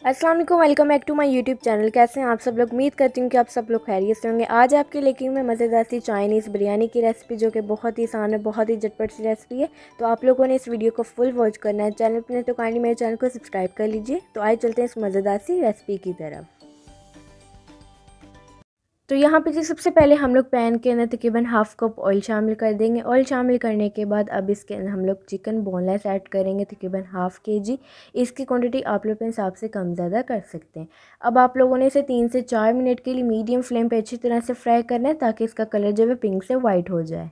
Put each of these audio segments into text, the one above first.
अस्सलाम वालेकुम, welcome back to my YouTube channel. कैसे हैं आप सब लोग? उम्मीद करती हूँ कि आप सब लोग खैरियत से होंगे। आज आपके लेके मैं मज़ेदार सी चाइनीज़ बिरयानी की रेसिपी, जो कि बहुत ही आसान है, बहुत ही झटपट सी रेसिपी है। तो आप लोगों ने इस वीडियो को फुल वॉच करना है। चैनल पर तो काइंडली मेरे चैनल को सब्सक्राइब कर लीजिए। तो आइए चलते हैं इस मज़ेदार सी रेसिपी की तरफ। तो यहाँ पे जी सबसे पहले हम लोग पैन के अंदर तकरीबन हाफ़ कप ऑयल शामिल कर देंगे। ऑयल शामिल करने के बाद अब इसके अंदर हम लोग चिकन बोनलेस ऐड करेंगे, तकरीबन हाफ़ kg। इसकी क्वांटिटी आप लोग अपने हिसाब से कम ज़्यादा कर सकते हैं। अब आप लोगों ने इसे 3 से 4 मिनट के लिए मीडियम फ्लेम पे अच्छी तरह से फ्राई करना है, ताकि इसका कलर जो है पिंक से वाइट हो जाए।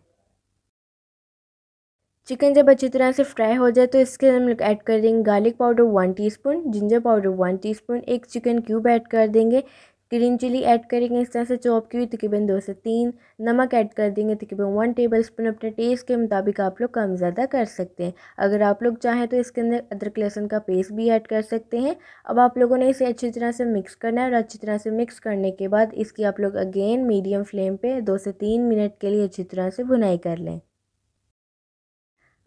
चिकन जब अच्छी तरह से फ्राई हो जाए तो इसके अंदर हम लोग ऐड कर देंगे garlic powder 1 teaspoon, ginger powder 1 teaspoon, एक चिकन क्यूब ऐड कर देंगे, ग्रीन चिली ऐड करेंगे इस तरह से चॉप की हुई तकरीबन 2 से 3, नमक ऐड कर देंगे तकरीबन 1 टेबलस्पून। अपने टेस्ट के मुताबिक आप लोग कम ज़्यादा कर सकते हैं। अगर आप लोग चाहें तो इसके अंदर अदरक लहसुन का पेस्ट भी ऐड कर सकते हैं। अब आप लोगों ने इसे अच्छी तरह से मिक्स करना है और अच्छी तरह से मिक्स करने के बाद इसकी आप लोग अगेन मीडियम फ्लेम पर 2 से 3 मिनट के लिए अच्छी तरह से भुनाई कर लें।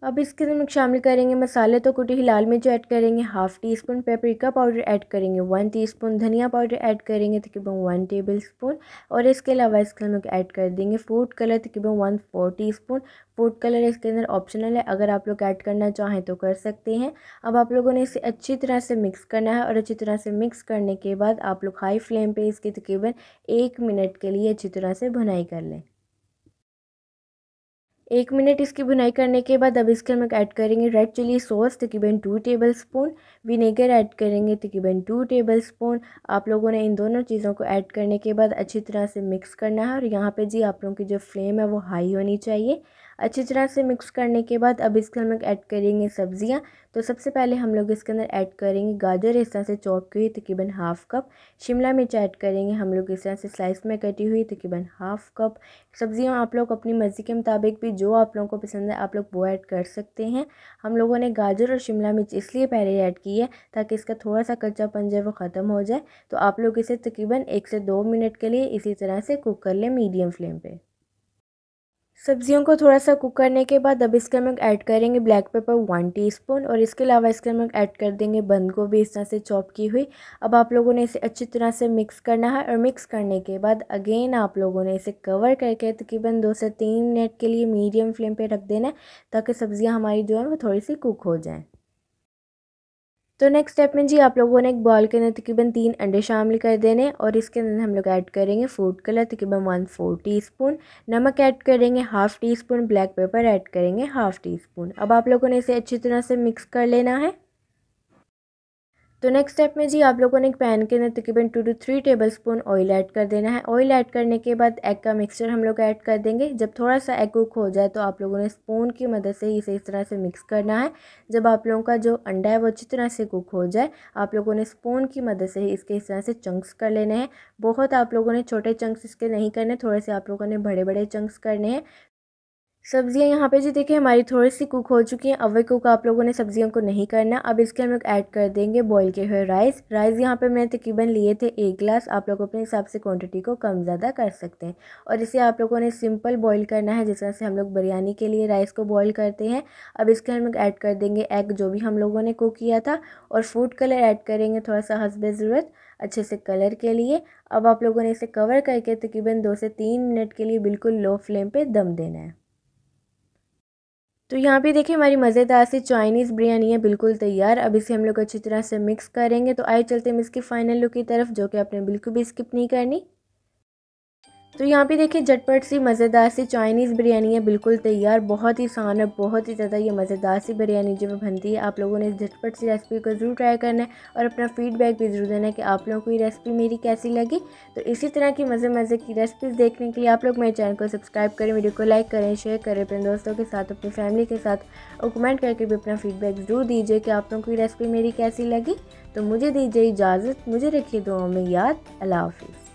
अब इसके अंदर शामिल करेंगे मसाले। तो कुटी हुई लाल मिर्च ऐड करेंगे half tea spoon, paprika powder add करेंगे 1 टीस्पून, धनिया पाउडर ऐड करेंगे तकरीबन 1 टेबलस्पून, और इसके अलावा इसके हम लोग ऐड कर देंगे फूड कलर तकरीबन 1/4 टीस्पून। फूड कलर इसके अंदर ऑप्शनल है, अगर आप लोग ऐड करना चाहें तो कर सकते हैं। अब आप लोगों ने इसे अच्छी तरह से मिक्स करना है, और अच्छी तरह से मिक्स करने के बाद आप लोग हाई फ्लेम पर इसकी तकरीबन 1 मिनट के लिए अच्छी तरह से भुनाई कर लें। 1 मिनट इसकी भुनाई करने के बाद अब इसके हम ऐड करेंगे रेड चिली सॉस तकरीबन 2 टेबलस्पून, विनेगर ऐड करेंगे तकरीबन 2 टेबलस्पून। आप लोगों ने इन दोनों चीज़ों को ऐड करने के बाद अच्छी तरह से मिक्स करना है, और यहाँ पे जी आप लोगों की जो फ्लेम है वो हाई होनी चाहिए। अच्छी तरह से मिक्स करने के बाद अब इसके हम ऐड करेंगे सब्जियाँ। तो सबसे पहले हम लोग इसके अंदर ऐड करेंगे गाजर इस तरह से चॉप की हुई तकरीबन हाफ़ कप, शिमला मिर्च ऐड करेंगे हम लोग इस तरह से स्लाइस में कटी हुई तकरीबन हाफ़ कप। सब्जियां आप लोग अपनी मर्ज़ी के मुताबिक भी जो आप लोगों को पसंद है आप लोग वो ऐड कर सकते हैं। हम लोगों ने गाजर और शिमला मिर्च इसलिए पहले ऐड की है ताकि इसका थोड़ा सा कच्चापन जो है वो ख़त्म हो जाए। तो आप लोग इसे तकरीबन 1 से 2 मिनट के लिए इसी तरह से कुक कर लें मीडियम फ्लेम पे। सब्जियों को थोड़ा सा कुक करने के बाद अब इसके हम ऐड करेंगे ब्लैक पेपर 1 टीस्पून, और इसके अलावा इसके हम ऐड कर देंगे बंद गोभी इस तरह से चॉप की हुई। अब आप लोगों ने इसे अच्छी तरह से मिक्स करना है, और मिक्स करने के बाद अगेन आप लोगों ने इसे कवर करके तकरीबन 2 से 3 मिनट के लिए मीडियम फ्लेम पे रख देना है, ताकि सब्जियां हमारी जो है वो थोड़ी सी कुक हो जाएँ। तो नेक्स्ट स्टेप में जी आप लोगों ने एक बॉल के अंदर तकरीबन 3 अंडे शामिल कर देने, और इसके अंदर हम लोग ऐड करेंगे फूड कलर तकरीबन 1/4 टीस्पून, नमक ऐड करेंगे half tea spoon, black pepper add करेंगे हाफ़ टी स्पून। अब आप लोगों ने इसे अच्छी तरह से मिक्स कर लेना है। तो नेक्स्ट स्टेप में जी आप लोगों ने एक पैन के अंदर तकरीबन 2 से 3 टेबलस्पून ऑयल ऐड कर देना है। ऑयल ऐड करने के बाद एग का मिक्सचर हम लोग ऐड कर देंगे। जब थोड़ा सा एग कुक हो जाए तो आप लोगों ने स्पून की मदद से इसे इस तरह से मिक्स करना है। जब आप लोगों का जो अंडा है वो अच्छी तरह से कुक हो जाए, आप लोगों ने स्पून की मदद से इसके इस तरह से चंक्स कर लेने हैं। बहुत आप लोगों ने छोटे चंक्स इसके नहीं करने, थोड़े से आप लोगों ने बड़े बड़े चंक्स करने हैं। सब्जियां यहाँ पे जी देखिए हमारी थोड़ी सी कुक हो चुकी हैं। अवे कुक आप लोगों ने सब्जियों को नहीं करना। अब इसके हम लोग ऐड कर देंगे बॉईल किए हुए राइस। राइस यहाँ पे मैंने तकरीबन लिए थे 1 गिलास। आप लोग अपने हिसाब से क्वांटिटी को कम ज़्यादा कर सकते हैं, और इसे आप लोगों ने सिंपल बॉईल करना है, जिस तरह से हम लोग बिरयानी के लिए राइस को बॉईल करते हैं। अब इसके हम लोग ऐड कर देंगे एग जो भी हम लोगों ने कुक किया था, और फूड कलर ऐड करेंगे थोड़ा सा हस्बे ज़रूरत अच्छे से कलर के लिए। अब आप लोगों ने इसे कवर करके तकरीबन 2 से 3 मिनट के लिए बिल्कुल लो फ्लेम पर दम देना है। तो यहाँ पे देखिए हमारी मज़ेदार सी चाइनीज़ बिरयानी है बिल्कुल तैयार। अब इसे हम लोग अच्छी तरह से मिक्स करेंगे। तो आइए चलते हैं इसकी फ़ाइनल लुक की तरफ, जो कि आपने बिल्कुल भी स्किप नहीं करनी। तो यहाँ पे देखिए झटपट सी मज़ेदार सी चाइनीज़ बिरयानी है बिल्कुल तैयार। बहुत ही आसान है, बहुत ही ज़्यादा ये मज़ेदार सी बिरयानी जो बनती है। आप लोगों ने इस झटपट सी रेसिपी को ज़रूर ट्राई करना है, और अपना फ़ीडबैक भी ज़रूर देना है कि आप लोगों को ये रेसिपी मेरी कैसी लगी। तो इसी तरह की मज़े की रेसिपीज़ देखने के लिए आप लोग मेरे चैनल को सब्सक्राइब करें, वीडियो को लाइक करें, शेयर करें अपने दोस्तों के साथ, अपनी फैमिली के साथ, और कमेंट करके भी अपना फ़ीडबैक ज़रूर दीजिए कि आप लोगों को ये रेसिपी मेरी कैसी लगी। तो मुझे दीजिए इजाज़त, मुझे रखिए दुआओं में याद। अल्लाह हाफ़िज़।